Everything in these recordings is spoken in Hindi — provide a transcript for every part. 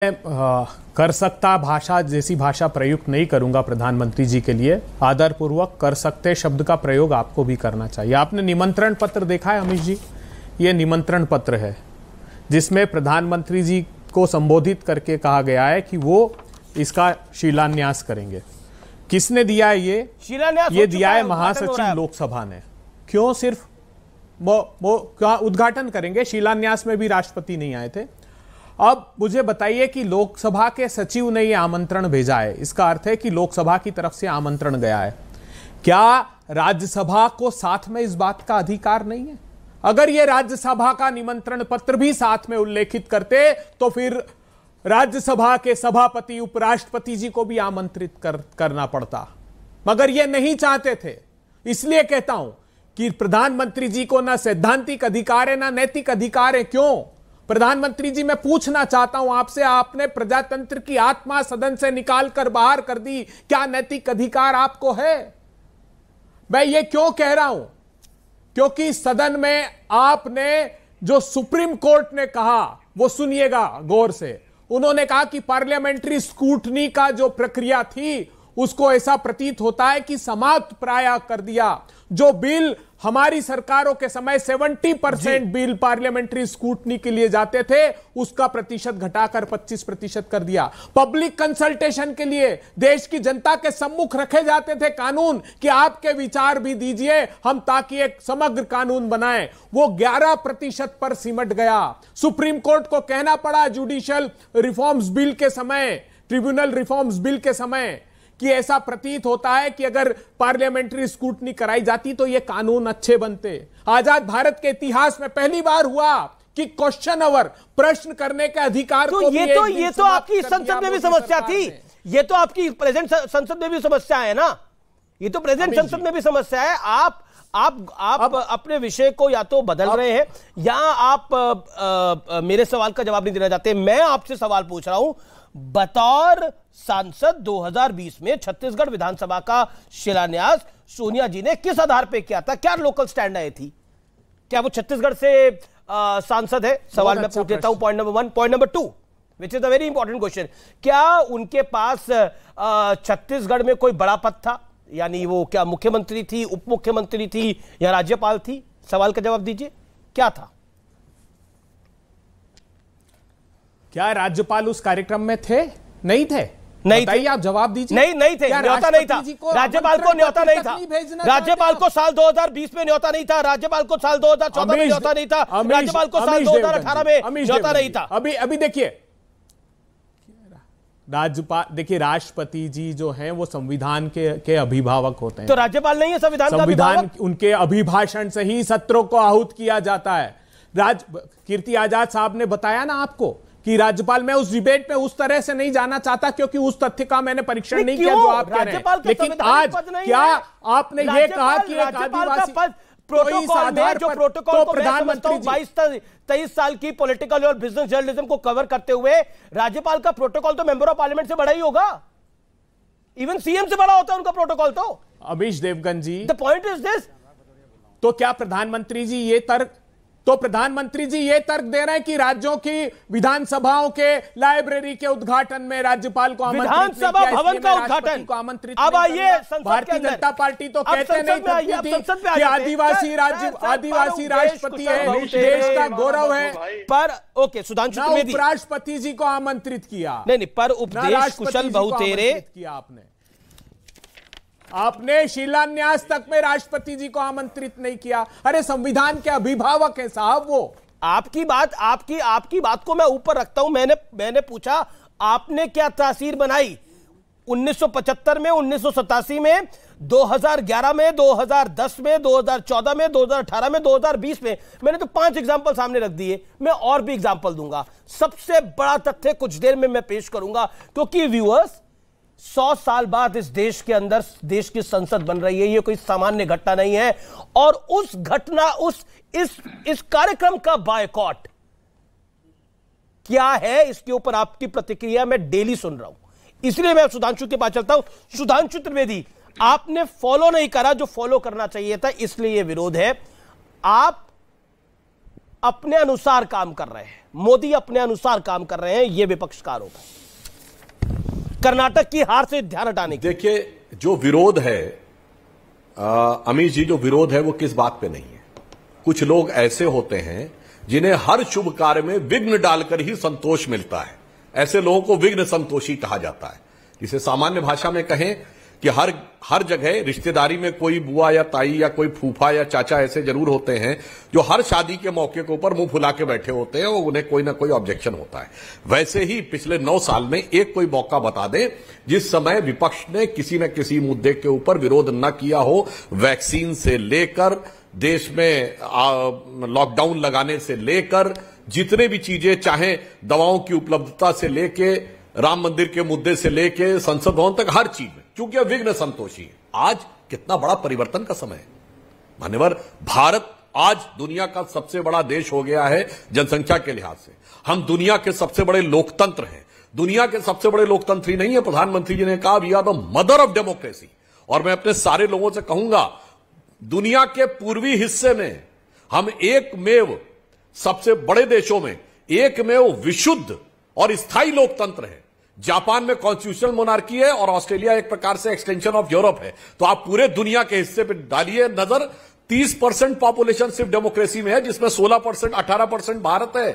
कर सकता भाषा जैसी भाषा प्रयुक्त नहीं करूंगा प्रधानमंत्री जी के लिए। आदरपूर्वक कर सकते शब्द का प्रयोग आपको भी करना चाहिए। आपने निमंत्रण पत्र देखा है अमित जी? ये निमंत्रण पत्र है जिसमें प्रधानमंत्री जी को संबोधित करके कहा गया है कि वो इसका शिलान्यास करेंगे। किसने दिया है ये शिलान्यास? ये दिया है महासचिव लोकसभा ने। क्यों सिर्फ वो क्या उद्घाटन करेंगे? शिलान्यास में भी राष्ट्रपति नहीं आए थे। अब मुझे बताइए कि लोकसभा के सचिव ने यह आमंत्रण भेजा है, इसका अर्थ है कि लोकसभा की तरफ से आमंत्रण गया है। क्या राज्यसभा को साथ में इस बात का अधिकार नहीं है? अगर यह राज्यसभा का निमंत्रण पत्र भी साथ में उल्लेखित करते तो फिर राज्यसभा के सभापति उपराष्ट्रपति जी को भी आमंत्रित करना पड़ता, मगर यह नहीं चाहते थे। इसलिए कहता हूं कि प्रधानमंत्री जी को ना सैद्धांतिक अधिकार है ना नैतिक अधिकार है। क्यों? प्रधानमंत्री जी, मैं पूछना चाहता हूं आपसे, आपने प्रजातंत्र की आत्मा सदन से निकालकर बाहर कर दी, क्या नैतिक अधिकार आपको है? मैं ये क्यों कह रहा हूं? क्योंकि सदन में आपने जो सुप्रीम कोर्ट ने कहा वो सुनिएगा गौर से। उन्होंने कहा कि पार्लियामेंट्री स्क्रूटनी का जो प्रक्रिया थी उसको ऐसा प्रतीत होता है कि समाप्त प्राय कर दिया। जो बिल हमारी सरकारों के समय 70% बिल पार्लियामेंट्री स्क्रूटनी के लिए जाते थे उसका प्रतिशत घटाकर 25% कर दिया। पब्लिक कंसल्टेशन के लिए देश की जनता के सम्मुख रखे जाते थे कानून कि आपके विचार भी दीजिए हम ताकि एक समग्र कानून बनाएं, वो 11% पर सिमट गया। सुप्रीम कोर्ट को कहना पड़ा जुडिशियल रिफॉर्म्स बिल के समय, ट्रिब्यूनल रिफॉर्म्स बिल के समय, कि ऐसा प्रतीत होता है कि अगर पार्लियामेंट्री स्क्रूटनी कराई जाती तो ये कानून अच्छे बनते। आजाद भारत के इतिहास में पहली बार हुआ कि क्वेश्चन आवर, प्रश्न करने के अधिकार तो ये तो आपकी संसद में भी समस्या थी। ये तो आपकी प्रेजेंट संसद में भी समस्या है ना। ये तो प्रेजेंट संसद में भी समस्या है। आप अपने विषय को या तो बदल रहे हैं या आप मेरे सवाल का जवाब नहीं देना चाहते। मैं आपसे सवाल पूछ रहा हूं, बतौर सांसद 2020 में छत्तीसगढ़ विधानसभा का शिलान्यास सोनिया जी ने किस आधार पे किया था? क्या लोकल स्टैंड आई थी? क्या वो छत्तीसगढ़ से सांसद है? सवाल मैं पूछ देता हूं। Point number 1। Point number 2 which is a very important question, क्या उनके पास छत्तीसगढ़ में कोई बड़ा पद था? यानी वो क्या मुख्यमंत्री थी, उप मुख्यमंत्री थी या राज्यपाल थी? सवाल का जवाब दीजिए, क्या था? क्या राज्यपाल उस कार्यक्रम में थे? नहीं थे। नहीं थे। आप जवाब दीजिए। नहीं थे। न्योता नहीं था। राज्यपाल को न्योता नहीं था। राज्यपाल को साल 2020 में न्योता नहीं था। राज्यपाल को साल 2014 में न्योता नहीं था। राज्यपाल को साल 2018 में न्योता नहीं था। अभी देखिए, राज्यपाल, देखिए राष्ट्रपति जी जो हैं वो संविधान के अभिभावक होते हैं। तो राज्यपाल नहीं है संविधान का अभिभावक? उनके अभिभाषण से ही सत्रों को आहूत किया जाता है। कीर्ति आजाद साहब ने बताया ना आपको कि राज्यपाल, मैं उस डिबेट में उस तरह से नहीं जाना चाहता क्योंकि उस तथ्य का मैंने परीक्षण नहीं किया जो आप कह रहे हैं। लेकिन आज क्या आपने ये कहा कि एक आदिवासी प्रोटोकॉल में जो प्रोटोकॉल को प्रधानमंत्री 22-23 साल की पॉलिटिकल और बिजनेस जर्नलिज्म को कवर करते हुए राज्यपाल का प्रोटोकॉल तो मेंबर ऑफ पार्लियामेंट से बड़ा ही होगा। इवन सीएम से बड़ा होता है उनका प्रोटोकॉल। तो अमीश देवगन जी, द पॉइंट इज दिस, तो क्या प्रधानमंत्री जी ये तर्क दे रहे हैं कि राज्यों की विधानसभाओं के लाइब्रेरी के उद्घाटन में राज्यपाल को विधानसभा भवन का उद्घाटन को आमंत्रित? अब आइए, भारतीय जनता पार्टी तो कहते नहीं कि आदिवासी राष्ट्रपति है, देश का गौरव है। पर ओके, सुधांशु त्रिवेदी, उपराष्ट्रपति जी को आमंत्रित किया नहीं, पर उपदेश कुशल बहुतेरे किया आपने शिलान्यास तक में राष्ट्रपति जी को आमंत्रित नहीं किया। अरे संविधान के अभिभावक हैं साहब वो। आपकी बात को मैं ऊपर रखता हूं। मैंने पूछा आपने क्या तासीर बनाई 1975 में, 1987 में, 2011 में, 2010 में, 2014 में, 2018 में, 2020 में। मैंने तो 5 एग्जाम्पल सामने रख दिए। मैं और भी एग्जाम्पल दूंगा। सबसे बड़ा तथ्य कुछ देर में मैं पेश करूंगा, क्योंकि व्यूअर्स 100 साल बाद इस देश के अंदर देश की संसद बन रही है। ये कोई सामान्य घटना नहीं है। और उस घटना, इस कार्यक्रम का बायकॉट क्या है, इसके ऊपर आपकी प्रतिक्रिया मैं डेली सुन रहा हूं। इसलिए मैं सुधांशु के पास चलता हूं। सुधांशु त्रिवेदी, आपने फॉलो नहीं करा जो फॉलो करना चाहिए था, इसलिए यह विरोध है। आप अपने अनुसार काम कर रहे हैं, मोदी अपने अनुसार काम कर रहे हैं, यह विपक्ष का आरोप है कर्नाटक की हार से ध्यान हटाने की। देखिए, जो विरोध है अमित जी, जो विरोध है वो किस बात पे नहीं है। कुछ लोग ऐसे होते हैं जिन्हें हर शुभ कार्य में विघ्न डालकर ही संतोष मिलता है। ऐसे लोगों को विघ्न संतोषी कहा जाता है। जिसे सामान्य भाषा में कहें कि हर जगह रिश्तेदारी में कोई बुआ या ताई या कोई फूफा या चाचा ऐसे जरूर होते हैं जो हर शादी के मौके के ऊपर मुंह फुला के बैठे होते हैं और उन्हें कोई ना कोई ऑब्जेक्शन होता है। वैसे ही पिछले 9 साल में एक कोई मौका बता दें जिस समय विपक्ष ने किसी न किसी मुद्दे के ऊपर विरोध न किया हो। वैक्सीन से लेकर देश में लॉकडाउन लगाने से लेकर जितने भी चीजें, चाहे दवाओं की उपलब्धता से लेके राम मंदिर के मुद्दे से लेके संसद भवन तक, हर चीज में, क्योंकि अब विघ्न संतोषी है। आज कितना बड़ा परिवर्तन का समय है मान्यवर। भारत आज दुनिया का सबसे बड़ा देश हो गया है जनसंख्या के लिहाज से। हम दुनिया के सबसे बड़े लोकतंत्र हैं। दुनिया के सबसे बड़े लोकतंत्र ही नहीं है, प्रधानमंत्री जी ने कहा we are the mother of democracy. और मैं अपने सारे लोगों से कहूंगा, दुनिया के पूर्वी हिस्से में हम एकमेव, सबसे बड़े देशों में एकमेव विशुद्ध और स्थायी लोकतंत्र है। जापान में कॉन्स्टिट्यूशनल मोनार्की है और ऑस्ट्रेलिया एक प्रकार से एक्सटेंशन ऑफ यूरोप है। तो आप पूरे दुनिया के हिस्से पे डालिए नजर, 30% पॉपुलेशन सिर्फ डेमोक्रेसी में है, जिसमें 16%, 18% भारत है।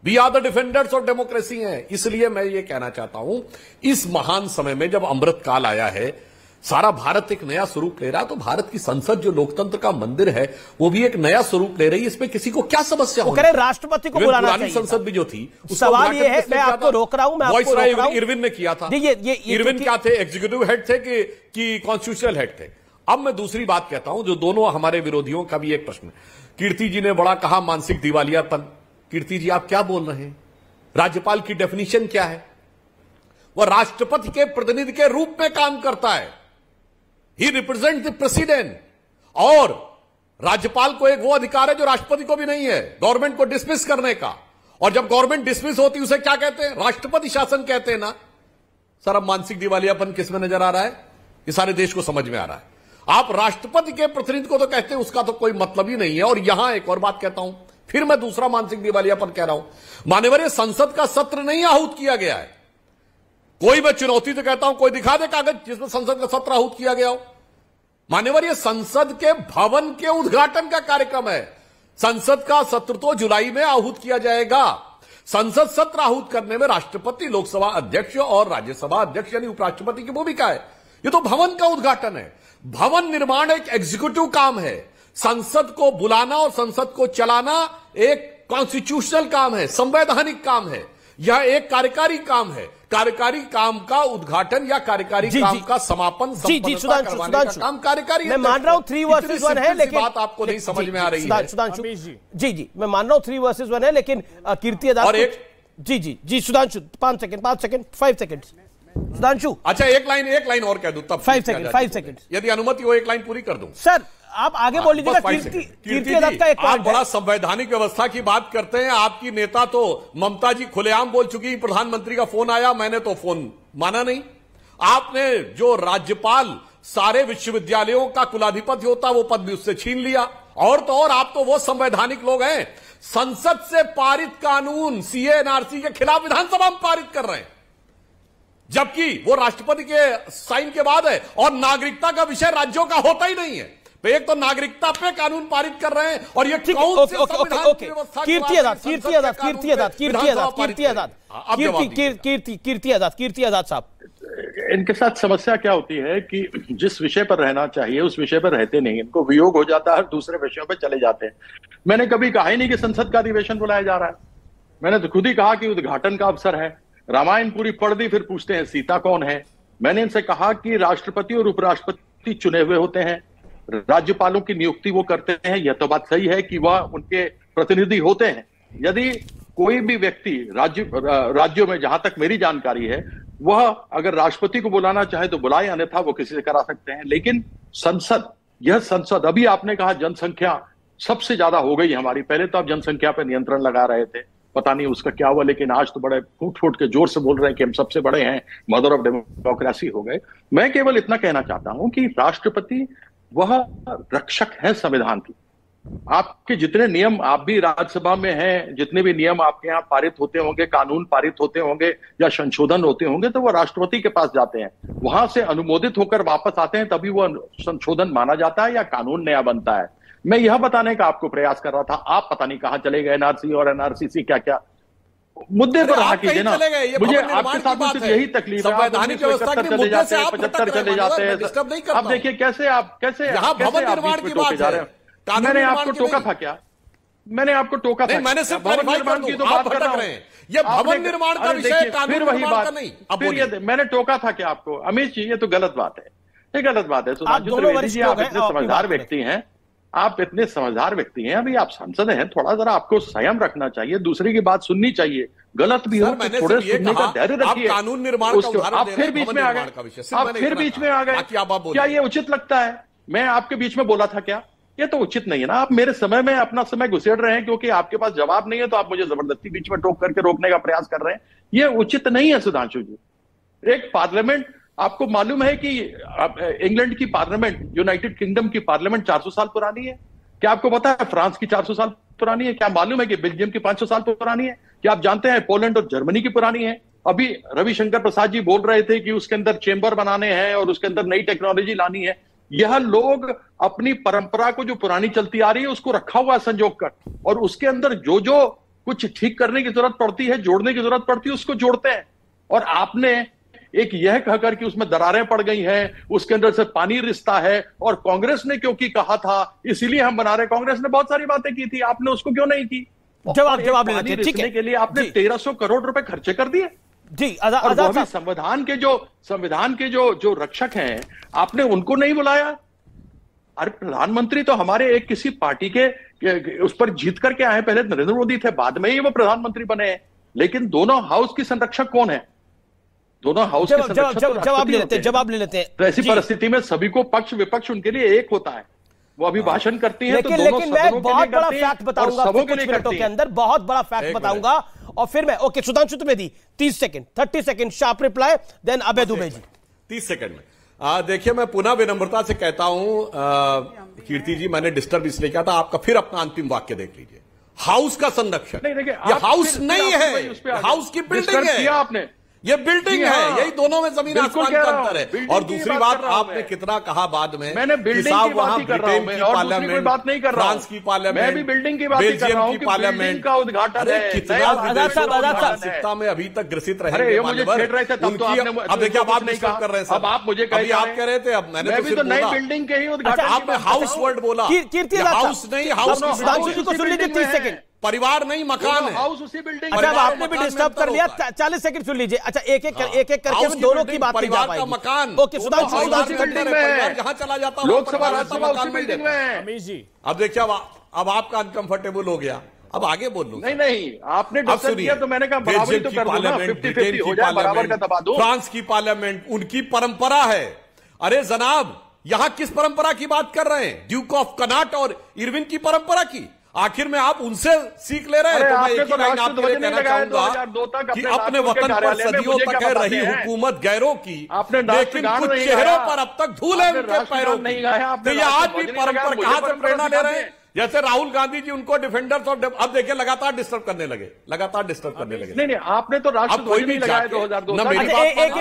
We are the defenders of democracy है। इसलिए मैं ये कहना चाहता हूं, इस महान समय में जब अमृत काल आया है, सारा भारत एक नया स्वरूप ले रहा है, तो भारत की संसद जो लोकतंत्र का मंदिर है वो भी एक नया स्वरूप ले रही है। इसमें किसी को क्या समस्या हो? राष्ट्रपति को बुलाना चाहिए। संसद भी जो थी, सवाल ये है, मैं आपको रोक रहा हूं, मैं आपको रोक रहा हूं। इरविन ने किया था। ये इरविन क्या थे? एग्जीक्यूटिव हेड थे कि कॉन्स्टिट्यूशनल हेड थे? अब मैं दूसरी बात कहता हूं, जो दोनों हमारे विरोधियों का भी एक प्रश्न है। कीर्ति जी ने बड़ा कहा मानसिक दिवालियापन। कीर्ति जी, आप क्या बोल रहे हैं? राज्यपाल की डेफिनेशन क्या है? वह राष्ट्रपति के प्रतिनिधि के रूप में काम करता है। ही रिप्रेजेंट द प्रेसिडेंट। और राज्यपाल को एक वो अधिकार है जो राष्ट्रपति को भी नहीं है, गवर्नमेंट को डिसमिस करने का। और जब गवर्नमेंट डिसमिस होती है उसे क्या कहते हैं? राष्ट्रपति शासन कहते हैं ना। सर, अब मानसिक दिवालियापन किसमें नजर आ रहा है? ये सारे देश को समझ में आ रहा है। आप राष्ट्रपति के प्रतिनिधि को तो कहते हैं, उसका तो कोई मतलब ही नहीं है। और यहां एक और बात कहता हूं, फिर मैं दूसरा मानसिक दिवालियापन कह रहा हूं। मान्यवर, संसद का सत्र नहीं आहूत किया गया है। कोई, मैं चुनौती से कहता हूं, कोई दिखा दे कागज जिसमें संसद का सत्र आहूत किया गया हो। मान्यवर, यह संसद के भवन के उद्घाटन का कार्यक्रम है। संसद का सत्र तो जुलाई में आहूत किया जाएगा। संसद सत्र आहूत करने में राष्ट्रपति, लोकसभा अध्यक्ष और राज्यसभा अध्यक्ष यानी उपराष्ट्रपति की भूमिका है। यह तो भवन का उद्घाटन है। भवन निर्माण एक एग्जीक्यूटिव काम है। संसद को बुलाना और संसद को चलाना एक कॉन्स्टिट्यूशनल काम है, संवैधानिक काम है। यह एक कार्यकारी काम है। कार्यकारी काम का उद्घाटन या कार्यकारी काम का समापन करवाने का काम कार्यकारी। मैं मान रहा हूं 3 वर्सेस 1 है, लेकिन बात आपको नहीं समझ में आ रही है। सुधांशु जी, मैं मान रहा हूं 3 वर्सेस 1 है, लेकिन कीर्ति अदालत और एक जी सुधांशु 5 सेकंड सुधांशु। अच्छा, एक लाइन और कह दूं तब 5 सेकंड, यदि अनुमति हो, एक लाइन पूरी कर दूं। सर, आप आगे बोल लीजिएगा। कीर्ति अदालत का एक आप बड़ा संवैधानिक व्यवस्था की बात करते हैं। आपकी नेता तो ममता जी खुलेआम बोल चुकी, प्रधानमंत्री का फोन आया, मैंने तो फोन माना नहीं। आपने जो राज्यपाल सारे विश्वविद्यालयों का कुलाधिपति होता वो पद भी उससे छीन लिया। और तो और आप तो वो संवैधानिक लोग हैं, संसद से पारित कानून सीए एनआरसी के खिलाफ विधानसभा में पारित कर रहे हैं, जबकि वो राष्ट्रपति के साइन के बाद है। और नागरिकता का विषय राज्यों का होता ही नहीं है। एक तो नागरिकता पे कानून पारित कर रहे हैं और ये कौन सी संविधान की व्यवस्था? कीर्ति आजाद साहब, इनके साथ समस्या क्या होती है कि जिस विषय पर रहना चाहिए उस विषय पर रहते नहीं। इनको वियोग हो जाता है, दूसरे विषयों पर चले जाते हैं। मैंने कभी कहा ही नहीं कि संसद का अधिवेशन बुलाया जा रहा है। मैंने तो खुद ही कहा कि उद्घाटन का अवसर है। रामायण पूरी पढ़ दी, फिर पूछते हैं सीता कौन है। मैंने इनसे कहा कि राष्ट्रपति और उपराष्ट्रपति चुने हुए होते हैं, राज्यपालों की नियुक्ति वो करते हैं। यह तो बात सही है कि वह उनके प्रतिनिधि होते हैं। यदि कोई भी व्यक्ति राज्यों में, जहां तक मेरी जानकारी है, वह अगर राष्ट्रपति को बुलाना चाहे तो बुलाए, अन्यथा वो किसी से करा सकते हैं। लेकिन संसद, यह संसद, अभी आपने कहा जनसंख्या सबसे ज्यादा हो गई हमारी। पहले तो आप जनसंख्या पर नियंत्रण लगा रहे थे, पता नहीं उसका क्या हुआ, लेकिन आज तो बड़े फूट फूट के जोर से बोल रहे हैं कि हम सबसे बड़े हैं, मदर ऑफ डेमोक्रेसी हो गए। मैं केवल इतना कहना चाहता हूं कि राष्ट्रपति वह रक्षक है संविधान की। आपके जितने नियम, आप भी राज्यसभा में हैं, जितने भी नियम आपके यहाँ पारित होते होंगे, कानून पारित होते होंगे या संशोधन होते होंगे, तो वो राष्ट्रपति के पास जाते हैं, वहां से अनुमोदित होकर वापस आते हैं, तभी वो संशोधन माना जाता है या कानून नया बनता है। मैं यह बताने का आपको प्रयास कर रहा था, आप पता नहीं कहां चले गए, एनआरसी और एनआरसीसी क्या क्या मुद्दे पर रहा कीजिए ना। मुझे आपके साथ सिर्फ यही तकलीफ है, संवैधानिक व्यवस्था के मुद्दे से आप 75 चले जाते हैं। आप देखिए कैसे आप भवन निर्माण की बात है। मैंने आपको टोका था क्या? मैंने आपको टोका था? मैंने सिर्फ निर्माण की तो बात कर रहा हूं। ये भवन निर्माण का विषय, फिर वही बात नहीं। फिर ये मैंने टोका था क्या आपको? अमित जी, ये तो गलत बात है, ये गलत बात है। सुधांशु त्रिवेदी जी, आप इतने समझदार व्यक्ति हैं, आप इतने समझदार व्यक्ति हैं, अभी आप सांसद हैं, थोड़ा जरा आपको संयम रखना चाहिए, दूसरे की बात सुननी चाहिए, गलत भी हो तो थोड़े सुनने का धैर्य रखिए। कानून निर्माण का आप फिर बीच में आ गए, आप फिर बीच में आ गए, क्या ये उचित लगता है? मैं आपके बीच में बोला था क्या? ये तो उचित नहीं है ना। आप मेरे समय में अपना समय घुसेड़ रहे हैं, क्योंकि आपके पास जवाब नहीं है तो आप मुझे जबरदस्ती बीच में टोक करके रोकने का प्रयास कर रहे हैं। ये उचित नहीं है सुधांशु जी। एक पार्लियामेंट, आपको मालूम है कि इंग्लैंड की पार्लियामेंट, यूनाइटेड किंगडम की पार्लियामेंट 400 साल पुरानी है। क्या आपको पता है फ्रांस की 400 साल पुरानी है? क्या मालूम है कि बेल्जियम की 500 साल पुरानी है? क्या आप जानते हैं पोलैंड और जर्मनी की पुरानी है? अभी रविशंकर प्रसाद जी बोल रहे थे कि उसके अंदर चेंबर बनाने हैं और उसके अंदर नई टेक्नोलॉजी लानी है। यह लोग अपनी परंपरा को जो पुरानी चलती आ रही है उसको रखा हुआ है संजोग कर, और उसके अंदर जो जो कुछ ठीक करने की जरूरत पड़ती है, जोड़ने की जरूरत पड़ती है, उसको जोड़ते हैं। और आपने एक यह कहकर कि उसमें दरारें पड़ गई हैं, उसके अंदर से पानी रिश्ता है, और कांग्रेस ने क्योंकि कहा था इसीलिए हम बना रहे। कांग्रेस ने बहुत सारी बातें की थी, आपने उसको क्यों नहीं की? जवाब लेते हैं, ठीक है, के लिए आपने 1300 करोड़ रुपए खर्चे कर दिए जी। संविधान के जो रक्षक हैं, आपने उनको नहीं बुलाया। अरे प्रधानमंत्री तो हमारे एक किसी पार्टी के उस पर जीत करके आए, पहले नरेंद्र मोदी थे, बाद में ही वो प्रधानमंत्री बने। लेकिन दोनों हाउस की संरक्षक कौन है? दोनों हाउस के संरक्षक जवाब ले लेते हैं। तो ऐसी परिस्थिति में सभी को पक्ष विपक्ष उनके लिए एक होता है, वो अभिभाषण करती है। लेकिन मैं बहुत बड़ा फैक्ट बताऊंगा कुछ मिनटों के अंदर, बहुत बड़ा फैक्ट बताऊंगा, और फिर मैं okay Sudhanshu Trivedi 30 second 30 second sharp reply, then Abhay Dubey ji 30 second में। देखिए, मैं पुनः विनम्रता से कहता हूं कीर्ति जी, मैंने डिस्टर्ब इसलिए किया था, आपका फिर अपना अंतिम वाक्य देख लीजिए। हाउस का संरक्षण, ये हाउस नहीं है, हाउस की बिल्डिंग है। आपने ये बिल्डिंग है, यही दोनों में जमीन आसमान का अंतर है। और दूसरी बात, आपने कितना कहा बाद में, मैंने बिल्डिंग की बात ही कर रहा हूं, मैं और दूसरी कोई बात नहीं कर रहा हूं। फ्रांस की पार्लियामेंट, मैं भी बिल्डिंग की बात ही कर रहा हूं कि बिल्डिंग का उद्घाटन है। कितना सत्ता में अभी तक ग्रसित रहे, मुझे छेड़ रहे थे तब तो आपने, अब देखिए आप नहीं कर रहे हैं, अब आप मुझे आप कह रहे थे, अब मैंने तो नई बिल्डिंग के ही उद्घाटन, आपने हाउस वर्ड बोला, हाउस नहीं, हाउस सुधांशु जी को सुन लीजिए 30 सेकंड, परिवार नहीं मकान है, हाउस उसी बिल्डिंग। अच्छा, आपने भी डिस्टर्ब कर लिया, 40 सेकंड सुन लीजिए। अच्छा, एक एक करके हम दोनों की बात परिवार का मकान, ओके सुधांशु जहां चला जाता लोकसभा राज्यसभा उसी बिल्डिंग में है। अमीश जी, अब देखिए, अब आपका अनकंफर्टेबल हो गया, अब आगे बोल लूं। नहीं, आपने डिस्कस किया तो मैंने कहा बराबरी तो कर दो ना, 50-50 हो जाए, बराबर का दबा दो। फ्रांस की पार्लियामेंट, उनकी परंपरा है। अरे जनाब, यहां किस परंपरा की बात कर रहे हैं? ड्यूक ऑफ कनाट और इरविन की परंपरा की। आखिर में आप उनसे सीख ले रहे हैं। तो मैं एक ही लाइन आपके लिए कहना चाहूंगा कि अपने वतन पर सदियों तक है रही हुकूमत गैरों की, लेकिन कुछ चेहरों पर अब तक धूल है उनके पैरों की। तो ये आज भी परंपरा कहां से प्रेरणा ले रहे हैं? जैसे राहुल गांधी जी उनको डिफेंडर्स और अब देखिए लगातार डिस्टर्ब करने लगे। नहीं, आपने तो राष्ट्र ध्वज नहीं लगाया 2002 में। एक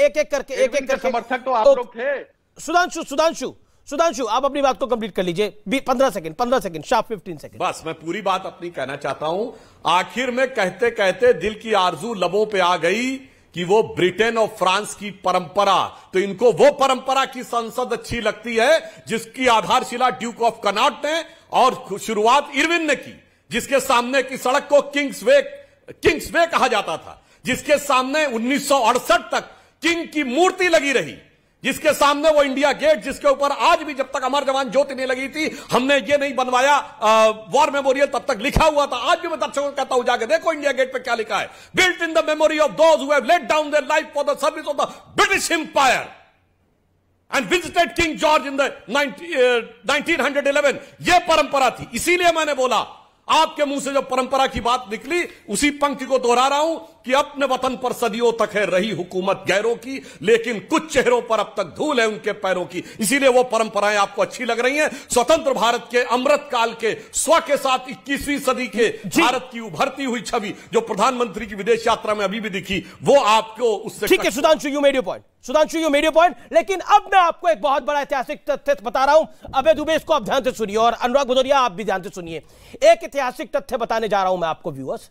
एक करके समर्थक तो आप लोग थे। सुधांशु आप अपनी बात को कंप्लीट कर लीजिए। 15 सेकंड शार्प 15 सेकंड। बस मैं पूरी बात अपनी कहना चाहता हूं। आखिर में कहते कहते दिल की आरजू लबों पे आ गई कि वो ब्रिटेन और फ्रांस की परंपरा, तो इनको वो परंपरा की संसद अच्छी लगती है जिसकी आधारशिला ड्यूक ऑफ कनाट ने और शुरुआत इरविन ने की, जिसके सामने की सड़क को किंग्सवे कहा जाता था, जिसके सामने 1968 तक किंग की मूर्ति लगी रही, जिसके सामने वो इंडिया गेट, जिसके ऊपर आज भी जब तक अमर जवान ज्योति नहीं लगी थी, हमने ये नहीं बनवाया वॉर मेमोरियल, तब तक लिखा हुआ था। आज भी मैं दर्शकों को कहता हूं, जाके देखो इंडिया गेट पे क्या लिखा है, built in the memory of those who have laid down their life for the service of the British Empire and visited King George in the 1911। ये परंपरा थी। इसीलिए मैंने बोला आपके मुंह से जो परंपरा की बात निकली, उसी पंक्ति को दोहरा रहा हूं कि अपने वतन पर सदियों तक है रही हुकूमत गैरों की, लेकिन कुछ चेहरों पर अब तक धूल है उनके पैरों की। इसीलिए वो परंपराएं आपको अच्छी लग रही हैं। स्वतंत्र भारत के अमृत काल के स्व के साथ 21वीं सदी के भारत की उभरती हुई छवि जो प्रधानमंत्री की विदेश यात्रा में अभी भी दिखी, वो आपको उससे ठीक है। Sudhanshu, you made your point. Sudhanshu, you made your point. लेकिन अब मैं आपको एक बहुत बड़ा ऐतिहासिक तथ्य बता रहा हूं। अभय दुबे, इसको आप ध्यान से सुनिए, और अनुराग भदौरिया आप भी ध्यान से सुनिए। एक ऐतिहासिक तथ्य बताने जा रहा हूं मैं आपको व्यूअर्स।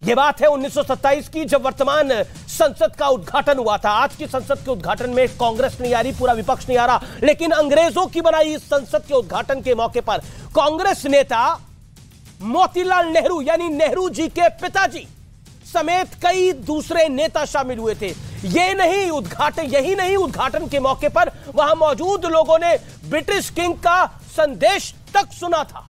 यह बात है 1927 की, जब वर्तमान संसद का उद्घाटन हुआ था। आज की संसद के उद्घाटन में कांग्रेस नहीं आ रही, पूरा विपक्ष नहीं आ रहा, लेकिन अंग्रेजों की बनाई इस संसद के उद्घाटन के मौके पर कांग्रेस नेता मोतीलाल नेहरू यानी नेहरू जी के पिताजी समेत कई दूसरे नेता शामिल हुए थे। यही नहीं उद्घाटन के मौके पर वहां मौजूद लोगों ने ब्रिटिश किंग का संदेश तक सुना था।